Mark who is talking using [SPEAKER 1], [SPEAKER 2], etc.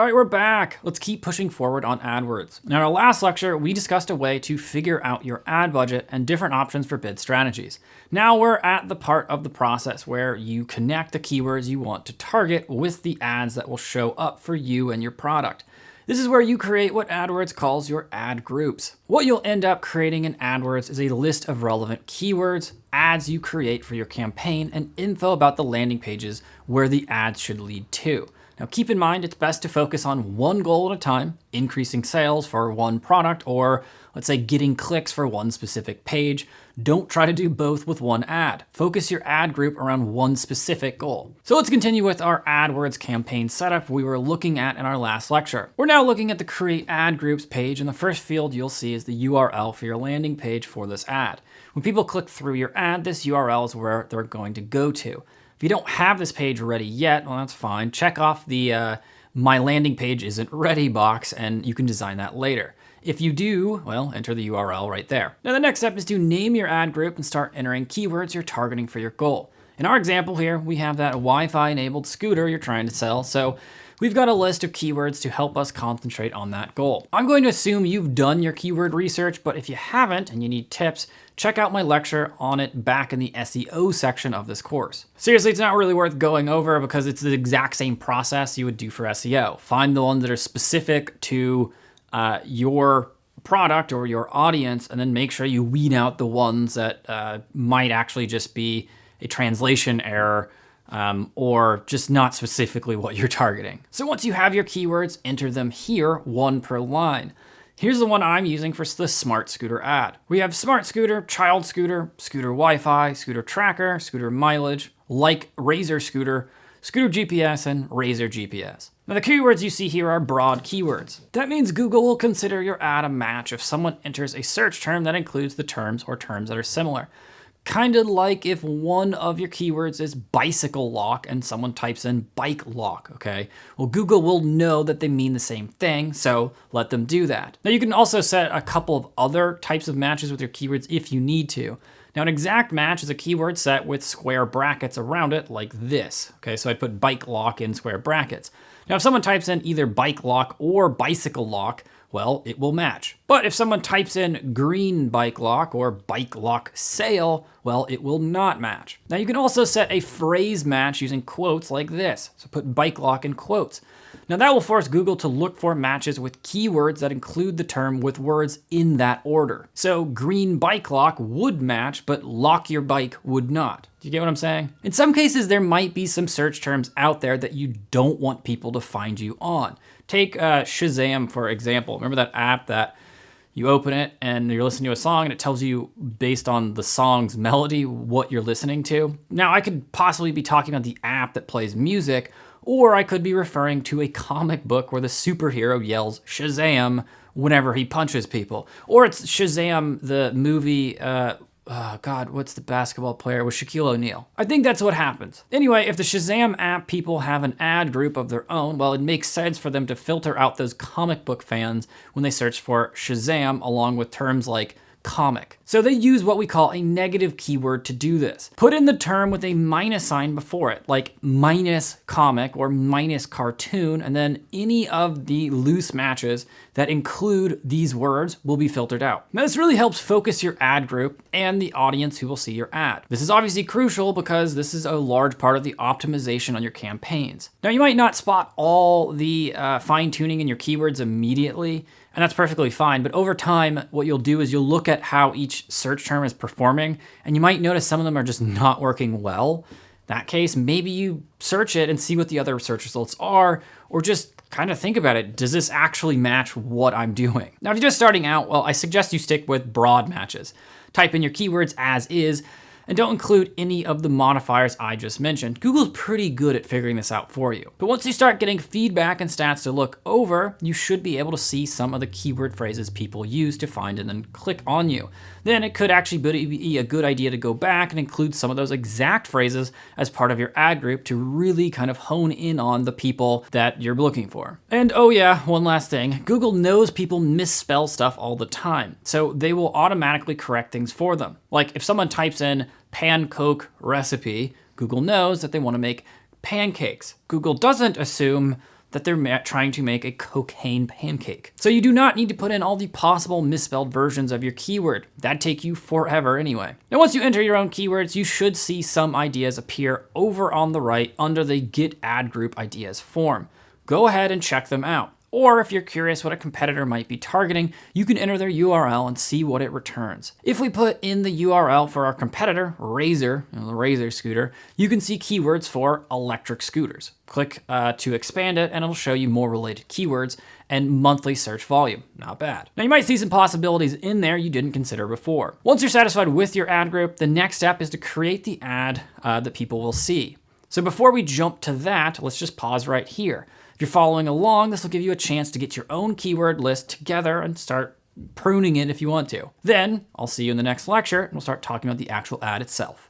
[SPEAKER 1] All right, we're back. Let's keep pushing forward on AdWords. Now, in our last lecture, we discussed a way to figure out your ad budget and different options for bid strategies. Now we're at the part of the process where you connect the keywords you want to target with the ads that will show up for you and your product. This is where you create what AdWords calls your ad groups. What you'll end up creating in AdWords is a list of relevant keywords, ads you create for your campaign, and info about the landing pages where the ads should lead to. Now keep in mind, it's best to focus on one goal at a time, increasing sales for one product, or let's say getting clicks for one specific page. Don't try to do both with one ad. Focus your ad group around one specific goal. So let's continue with our AdWords campaign setup we were looking at in our last lecture. We're now looking at the Create Ad Groups page, and the first field you'll see is the URL for your landing page for this ad. When people click through your ad, this URL is where they're going to go to. If you don't have this page ready yet, well, that's fine. Check off the My Landing Page Isn't Ready box, and you can design that later. If you do, well, enter the URL right there. Now, the next step is to name your ad group and start entering keywords you're targeting for your goal. In our example here, we have that Wi-Fi enabled scooter you're trying to sell, so we've got a list of keywords to help us concentrate on that goal. I'm going to assume you've done your keyword research, but if you haven't and you need tips, check out my lecture on it back in the SEO section of this course. Seriously, it's not really worth going over because it's the exact same process you would do for SEO. Find the ones that are specific to your product or your audience, and then make sure you weed out the ones that might actually just be a translation error or just not specifically what you're targeting. So once you have your keywords, enter them here, one per line. Here's the one I'm using for the Smart Scooter ad. We have Smart Scooter, Child Scooter, Scooter Wi-Fi, Scooter Tracker, Scooter Mileage, Like Razor Scooter, Scooter GPS, and Razor GPS. Now the keywords you see here are broad keywords. That means Google will consider your ad a match if someone enters a search term that includes the terms or terms that are similar. Kind of like if one of your keywords is bicycle lock and someone types in bike lock, okay? Well, Google will know that they mean the same thing, so let them do that. Now you can also set a couple of other types of matches with your keywords if you need to. Now an exact match is a keyword set with square brackets around it like this, okay? So I'd put bike lock in square brackets. Now if someone types in either bike lock or bicycle lock, well, it will match. But if someone types in green bike lock or bike lock sale, well, it will not match. Now you can also set a phrase match using quotes like this. So put bike lock in quotes. Now that will force Google to look for matches with keywords that include the term with words in that order. So green bike lock would match, but lock your bike would not. Do you get what I'm saying? In some cases, there might be some search terms out there that you don't want people to find you on. Take Shazam, for example. Remember that app that you open it and you're listening to a song and it tells you based on the song's melody what you're listening to? Now, I could possibly be talking about the app that plays music, or I could be referring to a comic book where the superhero yells Shazam whenever he punches people. Or it's Shazam, the movie, oh God, what's the basketball player with Shaquille O'Neal? I think that's what happens. Anyway, if the Shazam app people have an ad group of their own, well, it makes sense for them to filter out those comic book fans when they search for Shazam along with terms like comic. So they use what we call a negative keyword to do this. Put in the term with a minus sign before it, like minus comic or minus cartoon, and then any of the loose matches that include these words will be filtered out. Now this really helps focus your ad group and the audience who will see your ad. This is obviously crucial because this is a large part of the optimization on your campaigns. Now you might not spot all the fine tuning in your keywords immediately, and that's perfectly fine, but over time, what you'll do is you'll look at how each search term is performing, and you might notice some of them are just not working well. In that case, maybe you search it and see what the other search results are, or just kind of think about it. Does this actually match what I'm doing? Now, if you're just starting out, well, I suggest you stick with broad matches. Type in your keywords as is, and don't include any of the modifiers I just mentioned. Google's pretty good at figuring this out for you. But once you start getting feedback and stats to look over, you should be able to see some of the keyword phrases people use to find and then click on you. Then it could actually be a good idea to go back and include some of those exact phrases as part of your ad group to really kind of hone in on the people that you're looking for. And oh yeah, one last thing. Google knows people misspell stuff all the time, so they will automatically correct things for them. Like if someone types in pancake recipe, Google knows that they want to make pancakes. Google doesn't assume that they're trying to make a cocaine pancake. So you do not need to put in all the possible misspelled versions of your keyword. That'd take you forever anyway. Now, once you enter your own keywords, you should see some ideas appear over on the right under the Get Ad Group Ideas form. Go ahead and check them out. Or if you're curious what a competitor might be targeting, you can enter their URL and see what it returns. If we put in the URL for our competitor, Razor, the Razor scooter, you can see keywords for electric scooters. Click to expand it and it'll show you more related keywords and monthly search volume. Not bad. Now you might see some possibilities in there you didn't consider before. Once you're satisfied with your ad group, the next step is to create the ad that people will see. So before we jump to that, let's just pause right here. If you're following along, this will give you a chance to get your own keyword list together and start pruning it if you want to. Then I'll see you in the next lecture and we'll start talking about the actual ad itself.